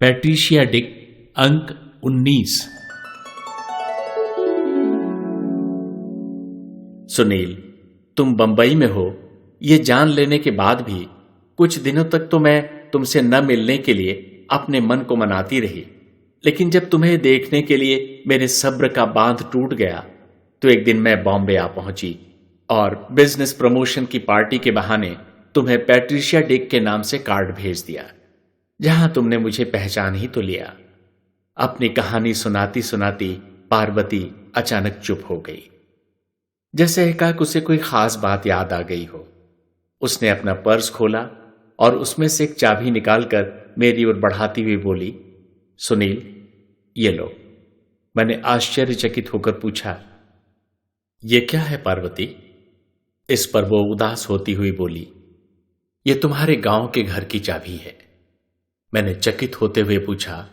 Patricia Dick, अंक 19। सुनील, तुम बंबई में हो ये जान लेने के बाद भी कुछ दिनों तक तो मैं तुमसे न मिलने के लिए अपने मन को मनाती रही, लेकिन जब तुम्हें देखने के लिए मेरे सब्र का बांध टूट गया तो एक दिन मैं बॉम्बे आ पहुंची और बिजनेस प्रमोशन की पार्टी के बहाने तुम्हें पैट्रिशिया डिक के नाम से कार्ड भेज दिया, जहां तुमने मुझे पहचान ही तो लिया। अपनी कहानी सुनाती सुनाती पार्वती अचानक चुप हो गई, जैसे एकाएक उसे कोई खास बात याद आ गई हो। उसने अपना पर्स खोला और उसमें से एक चाबी निकालकर मेरी ओर बढ़ाती हुई बोली, सुनील, ये लो। मैंने आश्चर्यचकित होकर पूछा, ये क्या है पार्वती? इस पर वो उदास होती हुई बोली, ये तुम्हारे गांव के घर की चाबी है। मैंने चकित होते हुए पूछा,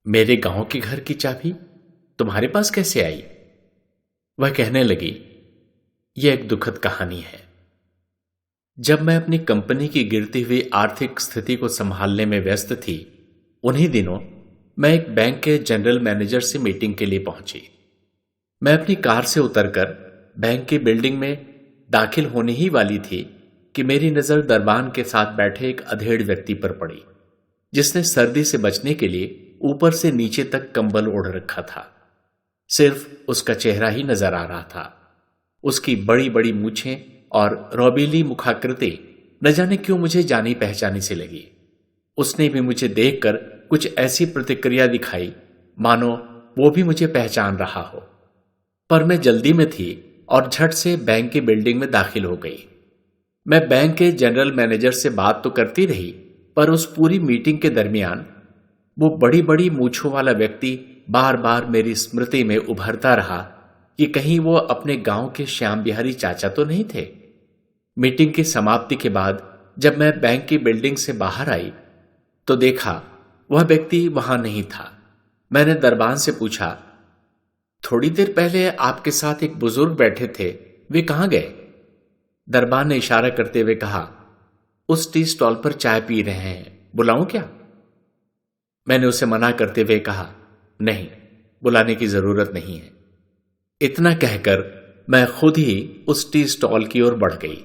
मेरे गांव के घर की चाबी तुम्हारे पास कैसे आई? वह कहने लगी, यह एक दुखद कहानी है। जब मैं अपनी कंपनी की गिरती हुई आर्थिक स्थिति को संभालने में व्यस्त थी, उन्हीं दिनों मैं एक बैंक के जनरल मैनेजर से मीटिंग के लिए पहुंची। मैं अपनी कार से उतरकर बैंक की बिल्डिंग में दाखिल होने ही वाली थी कि मेरी नजर दरबान के साथ बैठे एक अधेड़ व्यक्ति पर पड़ी, जिसने सर्दी से बचने के लिए ऊपर से नीचे तक कंबल ओढ़ रखा था। सिर्फ उसका चेहरा ही नजर आ रहा था। उसकी बड़ी बड़ी मूछें और रौबीली मुखाकृति न जाने क्यों मुझे जानी पहचानी से लगी। उसने भी मुझे देखकर कुछ ऐसी प्रतिक्रिया दिखाई मानो वो भी मुझे पहचान रहा हो। पर मैं जल्दी में थी और झट से बैंक की बिल्डिंग में दाखिल हो गई। मैं बैंक के जनरल मैनेजर से बात तो करती रही, पर उस पूरी मीटिंग के दरमियान वो बड़ी बड़ी मूछों वाला व्यक्ति बार बार मेरी स्मृति में उभरता रहा कि कहीं वो अपने गांव के श्याम बिहारी चाचा तो नहीं थे। मीटिंग की समाप्ति के बाद जब मैं बैंक की बिल्डिंग से बाहर आई तो देखा वह व्यक्ति वहां नहीं था। मैंने दरबान से पूछा, थोड़ी देर पहले आपके साथ एक बुजुर्ग बैठे थे, वे कहां गए? दरबान ने इशारा करते हुए कहा, उस टी स्टॉल पर चाय पी रहे हैं, बुलाऊं क्या? मैंने उसे मना करते हुए कहा, नहीं, बुलाने की जरूरत नहीं है। इतना कहकर मैं खुद ही उस टी स्टॉल की ओर बढ़ गई।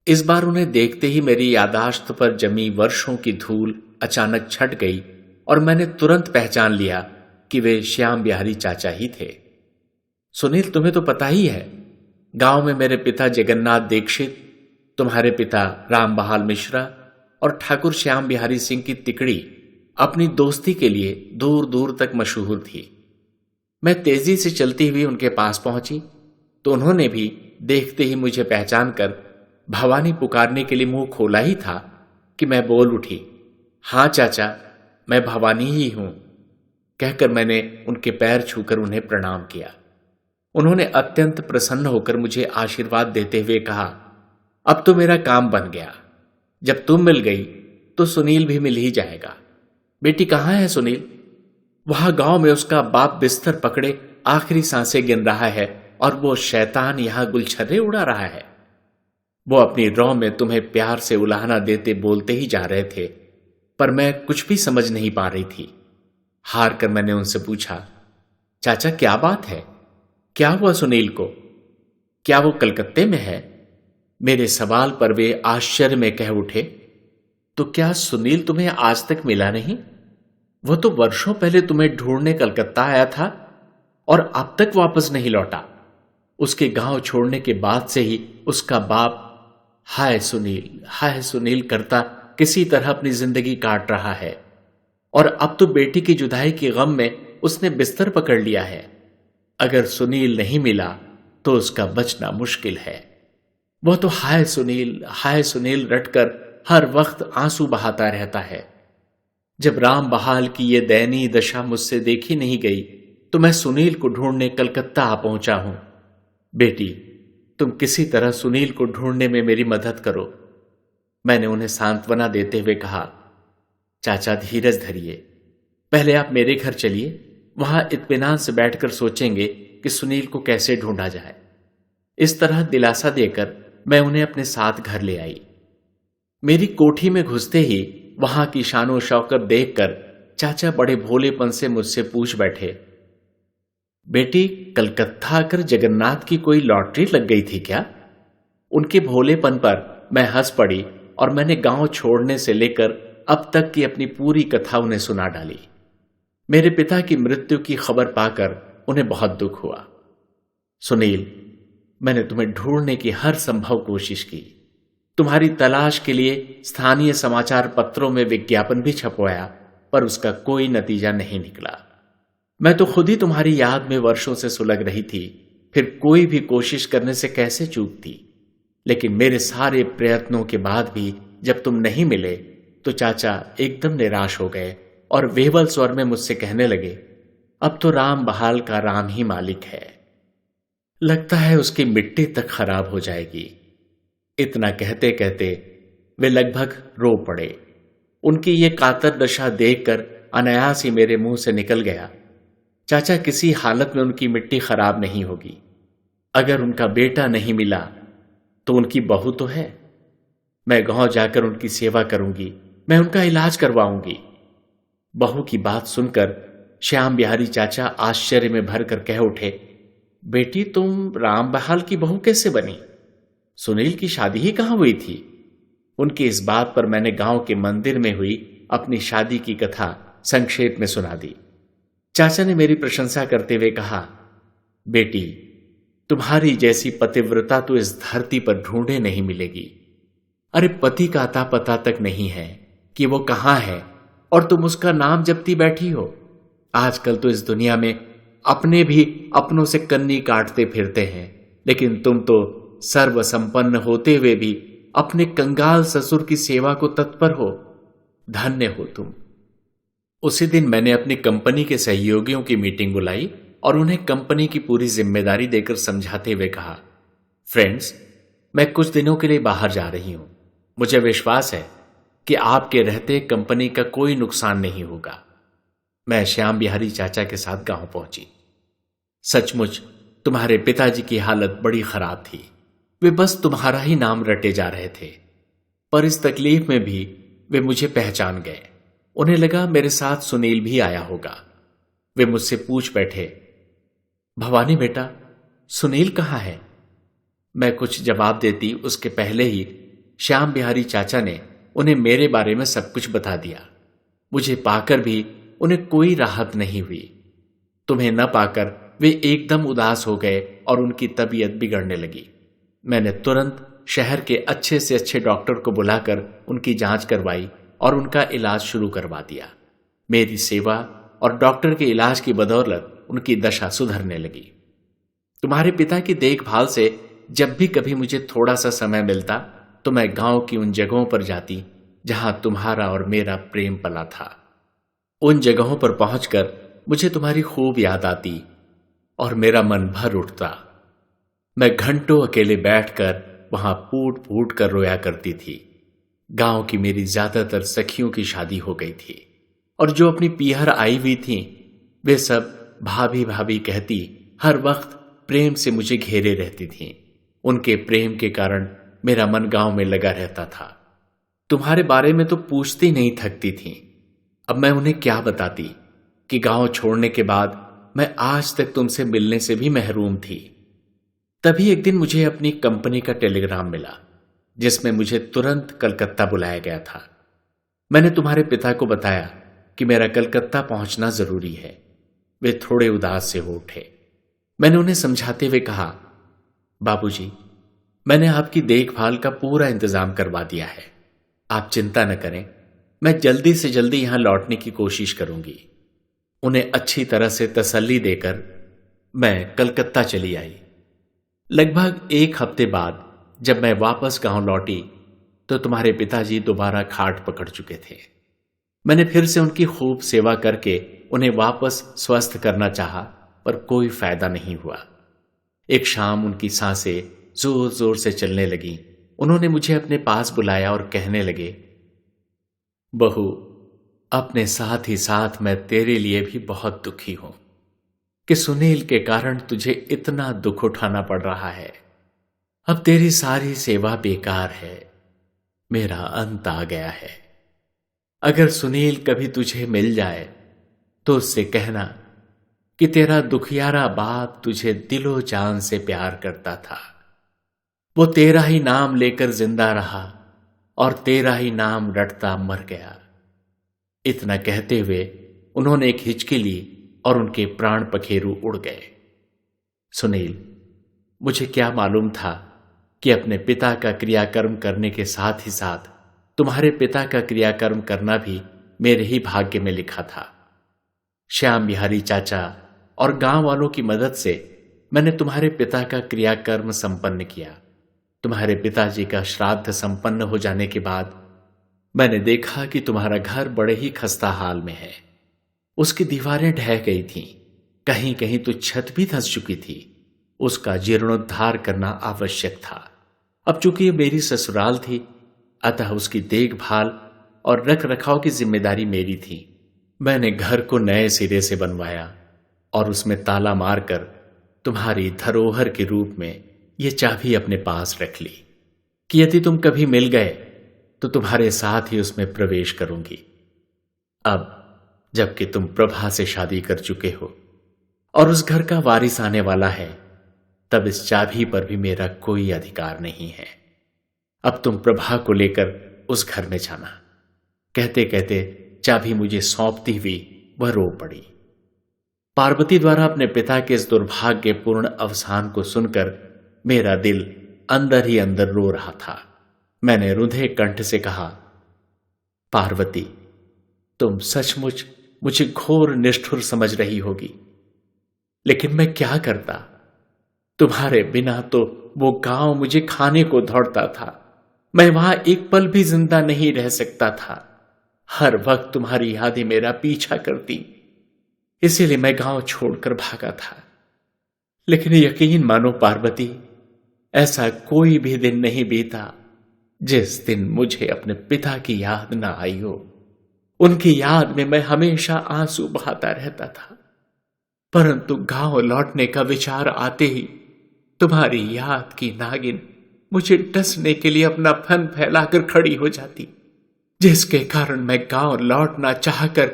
इस बार उन्हें देखते ही मेरी यादाश्त पर जमी वर्षों की धूल अचानक छट गई और मैंने तुरंत पहचान लिया कि वे श्याम बिहारी चाचा ही थे। सुनील, तुम्हें तो पता ही है, गांव में मेरे पिता जगन्नाथ दीक्षित, तुम्हारे पिता राम बहाल मिश्रा और ठाकुर श्याम बिहारी सिंह की तिकड़ी अपनी दोस्ती के लिए दूर दूर तक मशहूर थी। मैं तेजी से चलती हुई उनके पास पहुंची तो उन्होंने भी देखते ही मुझे पहचान कर भवानी पुकारने के लिए मुंह खोला ही था कि मैं बोल उठी, हां चाचा, मैं भवानी ही हूं। कहकर मैंने उनके पैर छूकर उन्हें प्रणाम किया। उन्होंने अत्यंत प्रसन्न होकर मुझे आशीर्वाद देते हुए कहा, अब तो मेरा काम बन गया। जब तुम मिल गई तो सुनील भी मिल ही जाएगा। बेटी कहाँ है सुनील? वहां गांव में उसका बाप बिस्तर पकड़े आखिरी सांसें गिन रहा है और वो शैतान यहां गुलछर्रे उड़ा रहा है। वो अपनी रौ में तुम्हें प्यार से उलाहना देते बोलते ही जा रहे थे, पर मैं कुछ भी समझ नहीं पा रही थी। हार कर मैंने उनसे पूछा, चाचा क्या बात है? क्या हुआ सुनील को? क्या वो कलकत्ते में है? मेरे सवाल पर वे आश्चर्य में कह उठे, तो क्या सुनील तुम्हें आज तक मिला नहीं? वो तो वर्षों पहले तुम्हें ढूंढने कलकत्ता आया था और अब तक वापस नहीं लौटा। उसके गांव छोड़ने के बाद से ही उसका बाप हाय सुनील करता किसी तरह अपनी जिंदगी काट रहा है, और अब तो बेटी की जुदाई के गम में उसने बिस्तर पकड़ लिया है। अगर सुनील नहीं मिला तो उसका बचना मुश्किल है। वह तो हाय सुनील रटकर हर वक्त आंसू बहाता रहता है। जब राम बहाल की यह दयनीय दशा मुझसे देखी नहीं गई तो मैं सुनील को ढूंढने कलकत्ता आ पहुंचा हूं। बेटी, तुम किसी तरह सुनील को ढूंढने में मेरी मदद करो। मैंने उन्हें सांत्वना देते हुए कहा, चाचा धीरज धरिए, पहले आप मेरे घर चलिए, वहां इत्मीनान से बैठकर सोचेंगे कि सुनील को कैसे ढूंढा जाए। इस तरह दिलासा देकर मैं उन्हें अपने साथ घर ले आई। मेरी कोठी में घुसते ही वहां की शानो शौकत देखकर चाचा बड़े भोलेपन से मुझसे पूछ बैठे, बेटी कलकत्ता आकर जगन्नाथ की कोई लॉटरी लग गई थी क्या? उनके भोलेपन पर मैं हंस पड़ी और मैंने गांव छोड़ने से लेकर अब तक की अपनी पूरी कथा उन्हें सुना डाली। मेरे पिता की मृत्यु की खबर पाकर उन्हें बहुत दुख हुआ। सुनील, मैंने तुम्हें ढूंढने की हर संभव कोशिश की, तुम्हारी तलाश के लिए स्थानीय समाचार पत्रों में विज्ञापन भी छपवाया, पर उसका कोई नतीजा नहीं निकला। मैं तो खुद ही तुम्हारी याद में वर्षों से सुलग रही थी, फिर कोई भी कोशिश करने से कैसे चूकती। लेकिन मेरे सारे प्रयत्नों के बाद भी जब तुम नहीं मिले तो चाचा एकदम निराश हो गए और वेवल स्वर में मुझसे कहने लगे, अब तो राम बहाल का राम ही मालिक है, लगता है उसकी मिट्टी तक खराब हो जाएगी। इतना कहते कहते वे लगभग रो पड़े। उनकी ये कातर दशा देखकर अनायास ही मेरे मुंह से निकल गया, चाचा किसी हालत में उनकी मिट्टी खराब नहीं होगी। अगर उनका बेटा नहीं मिला तो उनकी बहू तो है, मैं गांव जाकर उनकी सेवा करूंगी, मैं उनका इलाज करवाऊंगी। बहू की बात सुनकर श्याम बिहारी चाचा आश्चर्य में भरकर कह उठे, बेटी तुम राम बहाल की बहू कैसे बनी? सुनील की शादी ही कहां हुई थी? उनकी इस बात पर मैंने गांव के मंदिर में हुई अपनी शादी की कथा संक्षेप में सुना दी। चाचा ने मेरी प्रशंसा करते हुए कहा, बेटी तुम्हारी जैसी पतिव्रता तो इस धरती पर ढूंढे नहीं मिलेगी। अरे पति का अता पता तक नहीं है कि वो कहां है और तुम उसका नाम जपती बैठी हो। आजकल तो इस दुनिया में अपने भी अपनों से कन्नी काटते फिरते हैं, लेकिन तुम तो सर्व संपन्न होते हुए भी अपने कंगाल ससुर की सेवा को तत्पर हो। धन्य हो तुम। उसी दिन मैंने अपनी कंपनी के सहयोगियों की मीटिंग बुलाई और उन्हें कंपनी की पूरी जिम्मेदारी देकर समझाते हुए कहा, फ्रेंड्स, मैं कुछ दिनों के लिए बाहर जा रही हूं। मुझे विश्वास है कि आपके रहते कंपनी का कोई नुकसान नहीं होगा। मैं श्याम बिहारी चाचा के साथ गांव पहुंची। सचमुच तुम्हारे पिताजी की हालत बड़ी खराब थी। वे बस तुम्हारा ही नाम रटे जा रहे थे, पर इस तकलीफ में भी वे मुझे पहचान गए। उन्हें लगा मेरे साथ सुनील भी आया होगा। वे मुझसे पूछ बैठे, भवानी बेटा सुनील कहां है? मैं कुछ जवाब देती उसके पहले ही श्याम बिहारी चाचा ने उन्हें मेरे बारे में सब कुछ बता दिया। मुझे पाकर भी उन्हें कोई राहत नहीं हुई। तुम्हें न पाकर वे एकदम उदास हो गए और उनकी तबीयत बिगड़ने लगी। मैंने तुरंत शहर के अच्छे से अच्छे डॉक्टर को बुलाकर उनकी जांच करवाई और उनका इलाज शुरू करवा दिया। मेरी सेवा और डॉक्टर के इलाज की बदौलत उनकी दशा सुधरने लगी। तुम्हारे पिता की देखभाल से जब भी कभी मुझे थोड़ा सा समय मिलता तो मैं गांव की उन जगहों पर जाती जहां तुम्हारा और मेरा प्रेम पला था। उन जगहों पर पहुंचकर मुझे तुम्हारी खूब याद आती और मेरा मन भर उठता। मैं घंटों अकेले बैठकर वहां फूट फूट कर रोया करती थी। गांव की मेरी ज्यादातर सखियों की शादी हो गई थी और जो अपनी पीहर आई हुई थी वे सब भाभी भाभी कहती हर वक्त प्रेम से मुझे घेरे रहती थीं। उनके प्रेम के कारण मेरा मन गांव में लगा रहता था। तुम्हारे बारे में तो पूछती नहीं थकती थीं। अब मैं उन्हें क्या बताती कि गांव छोड़ने के बाद मैं आज तक तुमसे मिलने से भी महरूम थी। तभी एक दिन मुझे अपनी कंपनी का टेलीग्राम मिला जिसमें मुझे तुरंत कलकत्ता बुलाया गया था। मैंने तुम्हारे पिता को बताया कि मेरा कलकत्ता पहुंचना जरूरी है। वे थोड़े उदास से हो उठे। मैंने उन्हें समझाते हुए कहा, बाबूजी, मैंने आपकी देखभाल का पूरा इंतजाम करवा दिया है, आप चिंता न करें, मैं जल्दी से जल्दी यहां लौटने की कोशिश करूंगी। उन्हें अच्छी तरह से तसल्ली देकर मैं कलकत्ता चली आई। लगभग एक हफ्ते बाद जब मैं वापस गांव लौटी तो तुम्हारे पिताजी दोबारा खाट पकड़ चुके थे। मैंने फिर से उनकी खूब सेवा करके उन्हें वापस स्वस्थ करना चाहा, पर कोई फायदा नहीं हुआ। एक शाम उनकी सांसें जोर जोर से चलने लगी। उन्होंने मुझे अपने पास बुलाया और कहने लगे, बहू, अपने साथ ही साथ मैं तेरे लिए भी बहुत दुखी हूं कि सुनील के कारण तुझे इतना दुख उठाना पड़ रहा है। अब तेरी सारी सेवा बेकार है, मेरा अंत आ गया है। अगर सुनील कभी तुझे मिल जाए तो उससे कहना कि तेरा दुखियारा बाप तुझे दिलो जान से प्यार करता था। वो तेरा ही नाम लेकर जिंदा रहा और तेरा ही नाम रटता मर गया। इतना कहते हुए उन्होंने एक हिचकी ली और उनके प्राण पखेरु उड़ गए। सुनील, मुझे क्या मालूम था कि अपने पिता का क्रियाकर्म करने के साथ ही साथ तुम्हारे पिता का क्रियाकर्म करना भी मेरे ही भाग्य में लिखा था। श्याम बिहारी चाचा और गांव वालों की मदद से मैंने तुम्हारे पिता का क्रियाकर्म संपन्न किया। तुम्हारे पिताजी का श्राद्ध संपन्न हो जाने के बाद मैंने देखा कि तुम्हारा घर बड़े ही खस्ता हाल में है। उसकी दीवारें ढह गई थीं, कहीं कहीं तो छत भी धंस चुकी थी। उसका जीर्णोद्धार करना आवश्यक था। अब चूंकि ये मेरी ससुराल थी, अतः उसकी देखभाल और रख रखाव की जिम्मेदारी मेरी थी। मैंने घर को नए सिरे से बनवाया और उसमें ताला मारकर तुम्हारी धरोहर के रूप में यह चाबी अपने पास रख ली कि यदि तुम कभी मिल गए तो तुम्हारे साथ ही उसमें प्रवेश करूंगी। अब जबकि तुम प्रभा से शादी कर चुके हो और उस घर का वारिस आने वाला है, तब इस चाबी पर भी मेरा कोई अधिकार नहीं है। अब तुम प्रभा को लेकर उस घर में जाना। कहते कहते चाबी मुझे सौंपती हुई वह रो पड़ी। पार्वती द्वारा अपने पिता के इस दुर्भाग्यपूर्ण अवसान को सुनकर मेरा दिल अंदर ही अंदर रो रहा था। मैंने रुंधे कंठ से कहा, पार्वती, तुम सचमुच मुझे घोर निष्ठुर समझ रही होगी, लेकिन मैं क्या करता। तुम्हारे बिना तो वो गांव मुझे खाने को दौड़ता था। मैं वहां एक पल भी जिंदा नहीं रह सकता था। हर वक्त तुम्हारी यादें मेरा पीछा करती, इसीलिए मैं गांव छोड़कर भागा था। लेकिन यकीन मानो पार्वती, ऐसा कोई भी दिन नहीं बीता जिस दिन मुझे अपने पिता की याद ना आई हो। उनकी याद में मैं हमेशा आंसू बहाता रहता था, परंतु गांव लौटने का विचार आते ही तुम्हारी याद की नागिन मुझे डसने के लिए अपना फन फैलाकर खड़ी हो जाती, जिसके कारण मैं गांव लौटना चाहकर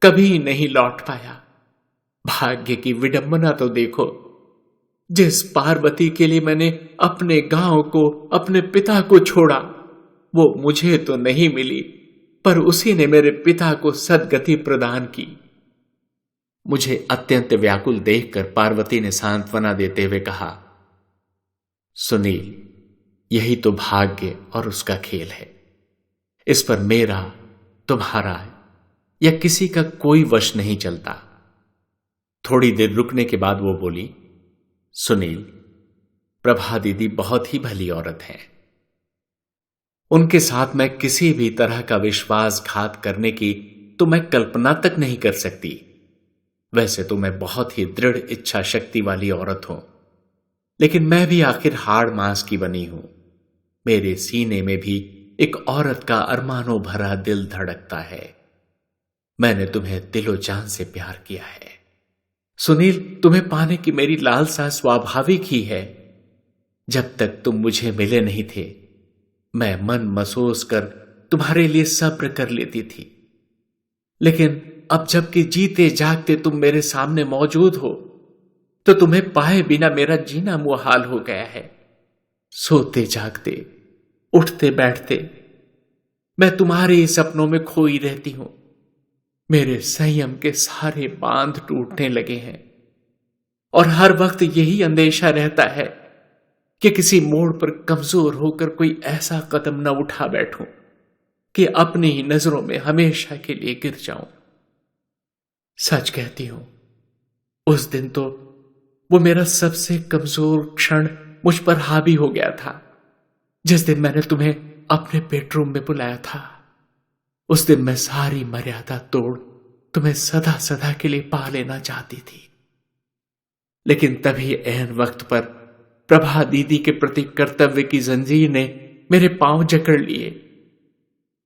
कभी नहीं लौट पाया। भाग्य की विडंबना तो देखो, जिस पार्वती के लिए मैंने अपने गांव को, अपने पिता को छोड़ा, वो मुझे तो नहीं मिली, पर उसी ने मेरे पिता को सद्गति प्रदान की। मुझे अत्यंत व्याकुल देखकर पार्वती ने सांत्वना देते हुए कहा, सुनील, यही तो भाग्य और उसका खेल है। इस पर मेरा, तुम्हारा या किसी का कोई वश नहीं चलता। थोड़ी देर रुकने के बाद वो बोली, सुनील, प्रभा दीदी बहुत ही भली औरत है। उनके साथ मैं किसी भी तरह का विश्वासघात करने की तो मैं कल्पना तक नहीं कर सकती। वैसे तो मैं बहुत ही दृढ़ इच्छा शक्ति वाली औरत हूं, लेकिन मैं भी आखिर हाड़ मांस की बनी हूं। मेरे सीने में भी एक औरत का अरमानों भरा दिल धड़कता है। मैंने तुम्हें दिलो जान से प्यार किया है। सुनील, तुम्हें पाने की मेरी लालसा स्वाभाविक ही है। जब तक तुम मुझे मिले नहीं थे, मैं मन मसोस कर तुम्हारे लिए सब्र कर लेती थी, लेकिन अब जबकि जीते जागते तुम मेरे सामने मौजूद हो, तो तुम्हें पाए बिना मेरा जीना मुहाल हो गया है। सोते जागते, उठते बैठते मैं तुम्हारे ही सपनों में खोई रहती हूं। मेरे संयम के सारे बांध टूटने लगे हैं और हर वक्त यही अंदेशा रहता है कि किसी मोड़ पर कमजोर होकर कोई ऐसा कदम न उठा बैठूं कि अपनी ही नजरों में हमेशा के लिए गिर जाऊं। सच कहती हूं, उस दिन तो वो मेरा सबसे कमजोर क्षण मुझ पर हावी हो गया था, जिस दिन मैंने तुम्हें अपने बेडरूम में बुलाया था। उस दिन मैं सारी मर्यादा तोड़ तुम्हें सदा सदा के लिए पा लेना चाहती थी, लेकिन तभी ऐन वक्त पर प्रभा दीदी के प्रति कर्तव्य की जंजीर ने मेरे पांव जकड़ लिए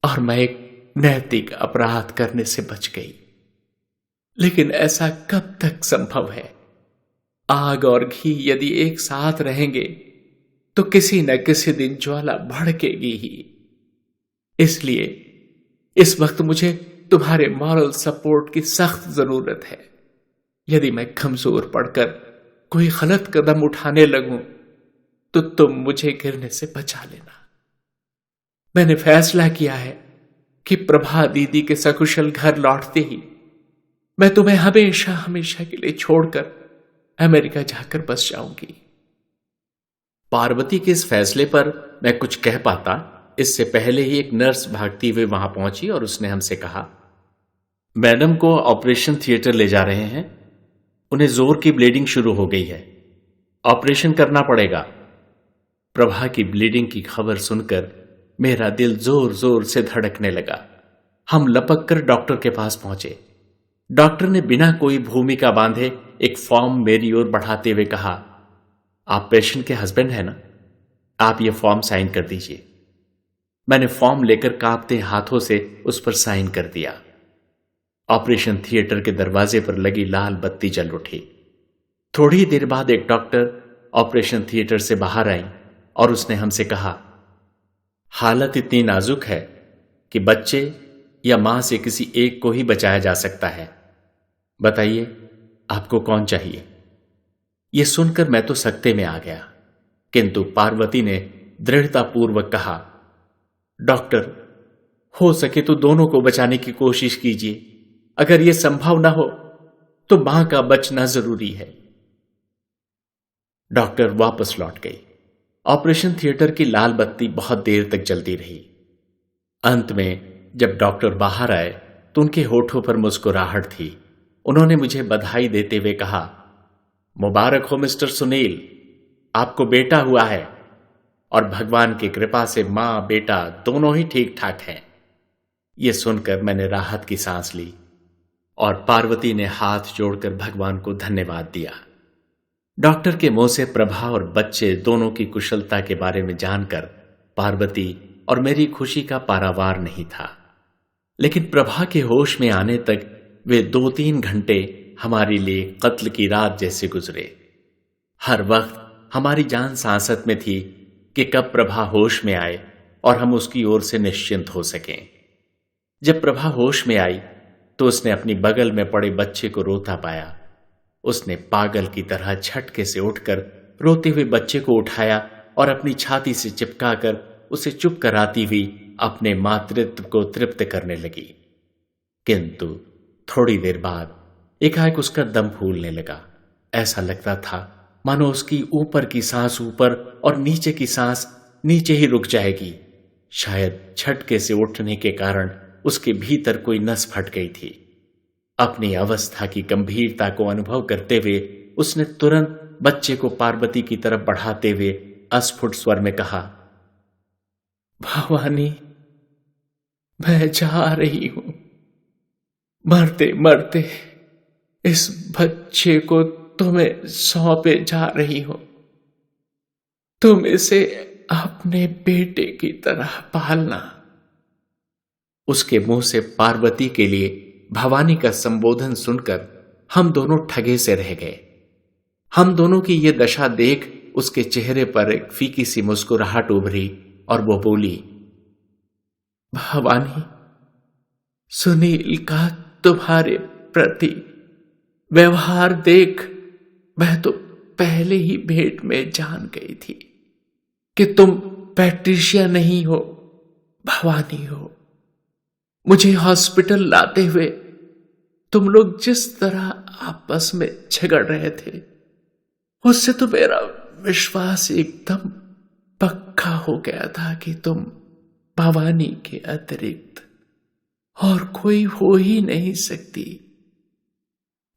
और मैं एक नैतिक अपराध करने से बच गई। लेकिन ऐसा कब तक संभव है? आग और घी यदि एक साथ रहेंगे तो किसी न किसी दिन ज्वाला भड़केगी ही। इस वक्त मुझे तुम्हारे मॉरल सपोर्ट की सख्त जरूरत है। यदि मैं कमजोर पड़कर कोई गलत कदम उठाने लगूं तो तुम मुझे गिरने से बचा लेना। मैंने फैसला किया है कि प्रभा दीदी के सकुशल घर लौटते ही मैं तुम्हें हमेशा हमेशा के लिए छोड़कर अमेरिका जाकर बस जाऊंगी। पार्वती के इस फैसले पर मैं कुछ कह पाता इससे पहले ही एक नर्स भागती हुई वहां पहुंची और उसने हमसे कहा, मैडम को ऑपरेशन थिएटर ले जा रहे हैं, उन्हें जोर की ब्लीडिंग शुरू हो गई है, ऑपरेशन करना पड़ेगा। प्रभा की ब्लीडिंग की खबर सुनकर मेरा दिल जोर जोर से धड़कने लगा। हम लपक कर डॉक्टर के पास पहुंचे। डॉक्टर ने बिना कोई भूमिका बांधे एक फॉर्म मेरी ओर बढ़ाते हुए कहा, आप पेशेंट के हस्बैंड हैं ना, आप ये फॉर्म साइन कर दीजिए। मैंने फॉर्म लेकर कांपते हाथों से उस पर साइन कर दिया। ऑपरेशन थिएटर के दरवाजे पर लगी लाल बत्ती जल उठी। थोड़ी देर बाद एक डॉक्टर ऑपरेशन थिएटर से बाहर आई और उसने हमसे कहा, हालत इतनी नाजुक है कि बच्चे या मां से किसी एक को ही बचाया जा सकता है। बताइए आपको कौन चाहिए। यह सुनकर मैं तो सकते में आ गया, किंतु पार्वती ने दृढ़तापूर्वक कहा, डॉक्टर हो सके तो दोनों को बचाने की कोशिश कीजिए। अगर यह संभव ना हो तो मां का बचना जरूरी है। डॉक्टर वापस लौट गई। ऑपरेशन थिएटर की लाल बत्ती बहुत देर तक जलती रही। अंत में जब डॉक्टर बाहर आए तो उनके होठों पर मुस्कुराहट थी। उन्होंने मुझे बधाई देते हुए कहा, मुबारक हो मिस्टर सुनील, आपको बेटा हुआ है और भगवान की कृपा से मां बेटा दोनों ही ठीक ठाक हैं। यह सुनकर मैंने राहत की सांस ली और पार्वती ने हाथ जोड़कर भगवान को धन्यवाद दिया। डॉक्टर के मुंह से प्रभा और बच्चे दोनों की कुशलता के बारे में जानकर पार्वती और मेरी खुशी का पारावार नहीं था। लेकिन प्रभा के होश में आने तक वे 2-3 घंटे हमारे लिए कत्ल की रात जैसे गुजरे। हर वक्त हमारी जान सांसत में थी कि कब प्रभा होश में आए और हम उसकी ओर से निश्चिंत हो सकें। जब प्रभा होश में आई तो उसने अपनी बगल में पड़े बच्चे को रोता पाया। उसने पागल की तरह झटके से उठकर रोते हुए बच्चे को उठाया और अपनी छाती से चिपकाकर उसे चुप कराती हुई अपने मातृत्व को तृप्त करने लगी। किंतु थोड़ी देर बाद एकाएक उसका दम फूलने लगा। ऐसा लगता था मानो उसकी ऊपर की सांस ऊपर और नीचे की सांस नीचे ही रुक जाएगी। शायद झटके से उठने के कारण उसके भीतर कोई नस फट गई थी। अपनी अवस्था की गंभीरता को अनुभव करते हुए उसने तुरंत बच्चे को पार्वती की तरफ बढ़ाते हुए अस्फुट स्वर में कहा, भवानी मैं जा रही हूं, मरते मरते इस बच्चे को तुम्हें सौंपे जा रही हूं। तुम इसे अपने बेटे की तरह पालना। उसके मुंह से पार्वती के लिए भवानी का संबोधन सुनकर हम दोनों ठगे से रह गए। हम दोनों की यह दशा देख उसके चेहरे पर एक फीकी सी मुस्कुराहट उभरी और वो बोली, भवानी सुनील का तुम्हारे प्रति व्यवहार देख मैं तो पहले ही भेंट में जान गई थी कि तुम पैट्रिशिया नहीं हो, भवानी हो। मुझे हॉस्पिटल लाते हुए तुम लोग जिस तरह आपस में झगड़ रहे थे उससे तो मेरा विश्वास एकदम पक्का हो गया था कि तुम भवानी के अतिरिक्त और कोई हो ही नहीं सकती,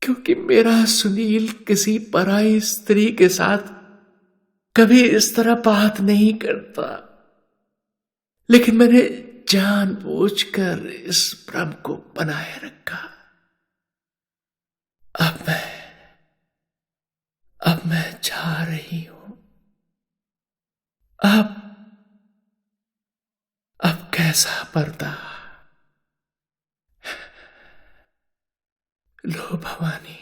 क्योंकि मेरा सुनील किसी पराई स्त्री के साथ कभी इस तरह बात नहीं करता। लेकिन मैंने जानबूझकर इस भ्रम को बनाए रखा। अब मैं जा रही हूं। अब कैसा पर्दा। लो भवानी,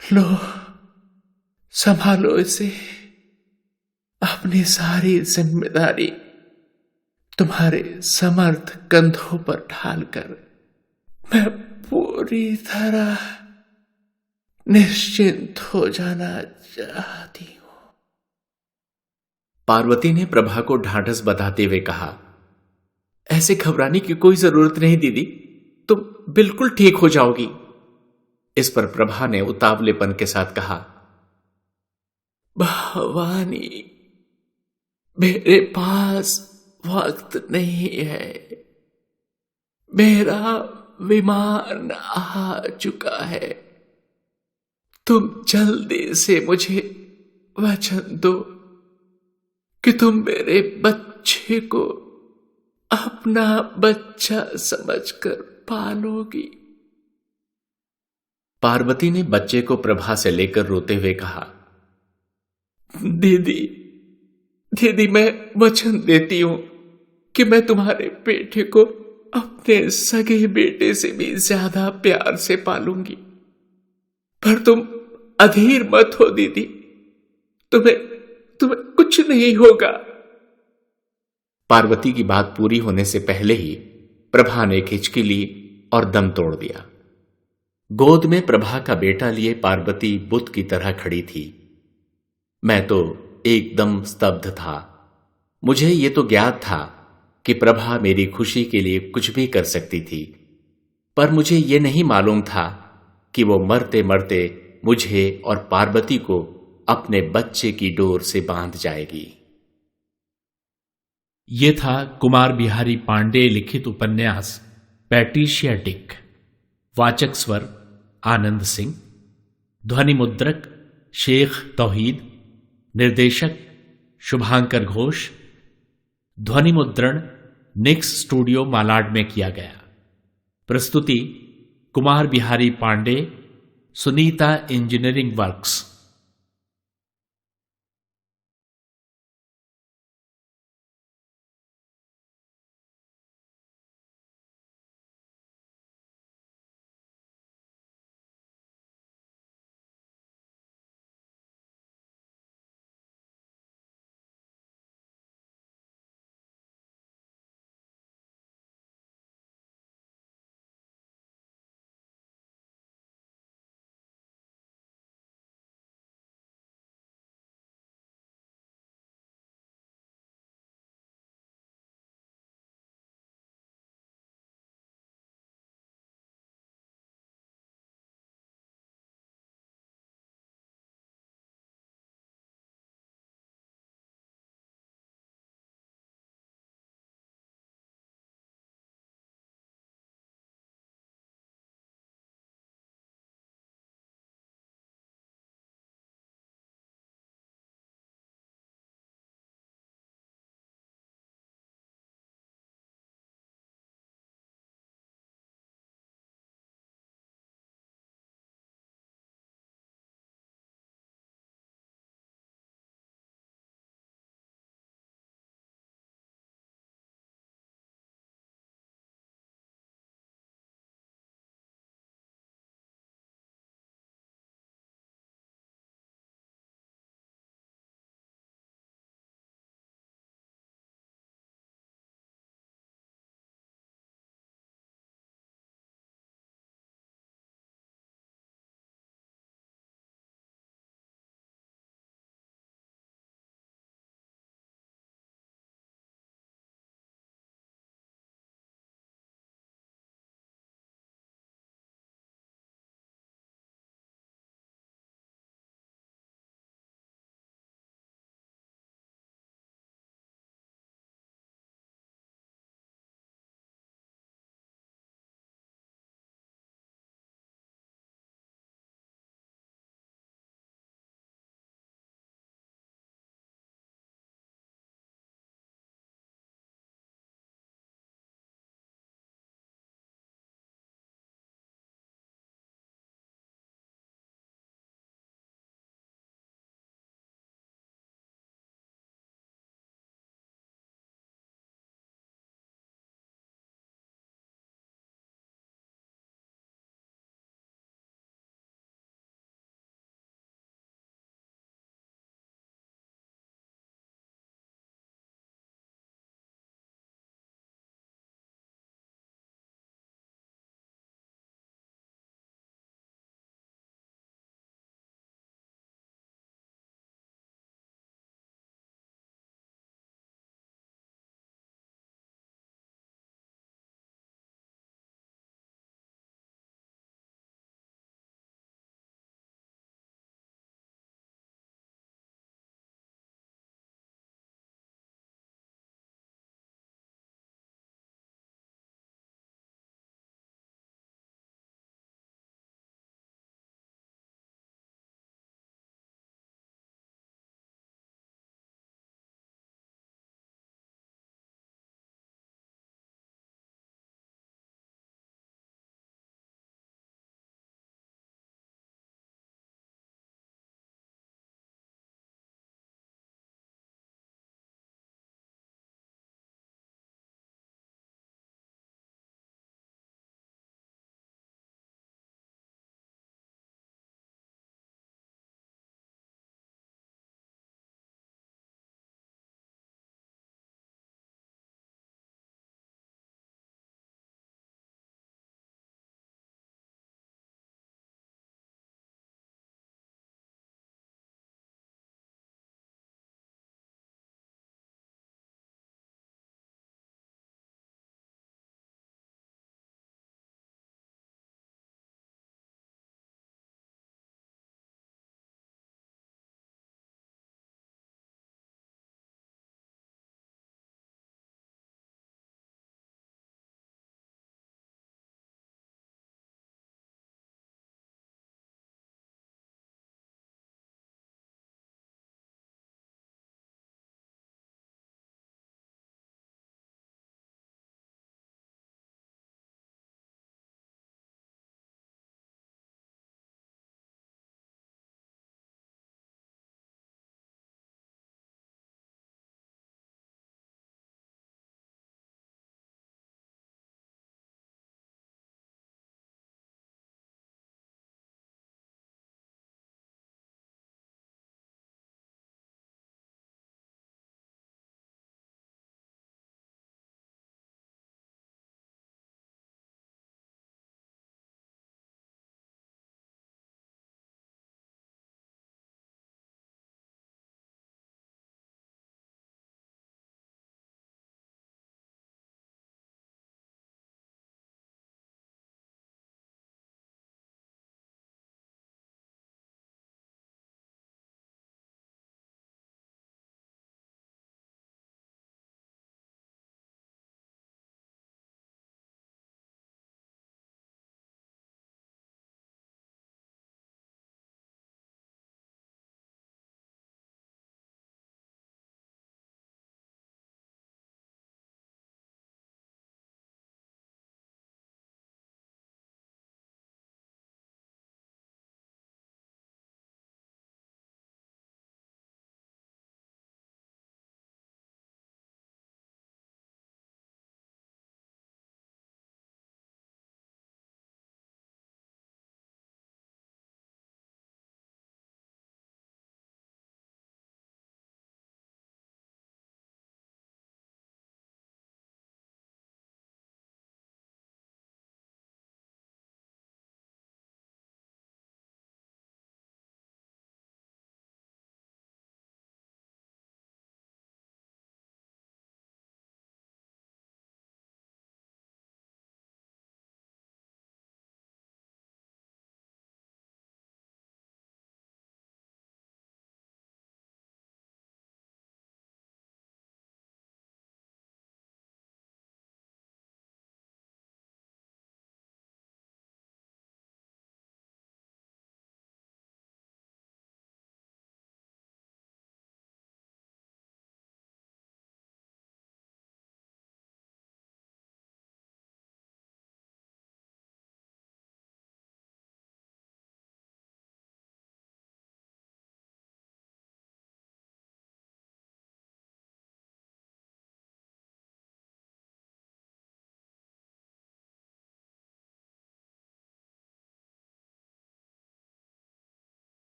लो संभालो इसे। अपनी सारी जिम्मेदारी तुम्हारे समर्थ कंधों पर ढालकर मैं पूरी तरह निश्चिंत हो जाना चाहती हूं। पार्वती ने प्रभा को ढांढस बधाते हुए कहा, ऐसे घबराने की कोई जरूरत नहीं दीदी, तुम बिल्कुल ठीक हो जाओगी। इस पर प्रभा ने उतावलेपन के साथ कहा, भवानी, मेरे पास वक्त नहीं है, मेरा विमान आ चुका है। तुम जल्दी से मुझे वचन दो कि तुम मेरे बच्चे को अपना बच्चा समझकर पालोगी। पार्वती ने बच्चे को प्रभा से लेकर रोते हुए कहा, दीदी, मैं वचन देती हूं कि मैं तुम्हारे बेटे को अपने सगे बेटे से भी ज्यादा प्यार से पालूंगी। पर तुम अधीर मत हो दीदी, तुम्हें कुछ नहीं होगा। पार्वती की बात पूरी होने से पहले ही प्रभा ने खिचकी ली और दम तोड़ दिया। गोद में प्रभा का बेटा लिए पार्वती बुत की तरह खड़ी थी। मैं तो एकदम स्तब्ध था। मुझे यह तो ज्ञात था कि प्रभा मेरी खुशी के लिए कुछ भी कर सकती थी, पर मुझे यह नहीं मालूम था कि वो मरते मरते मुझे और पार्वती को अपने बच्चे की डोर से बांध जाएगी। ये था कुमार बिहारी पांडे लिखित उपन्यास पैट्रिशिया डिक। वाचक स्वर आनंद सिंह। ध्वनि मुद्रक शेख तौहीद। निर्देशक शुभांकर घोष। ध्वनि मुद्रण निक्स स्टूडियो मालाड में किया गया। प्रस्तुति कुमार बिहारी पांडे, सुनीता इंजीनियरिंग वर्क्स।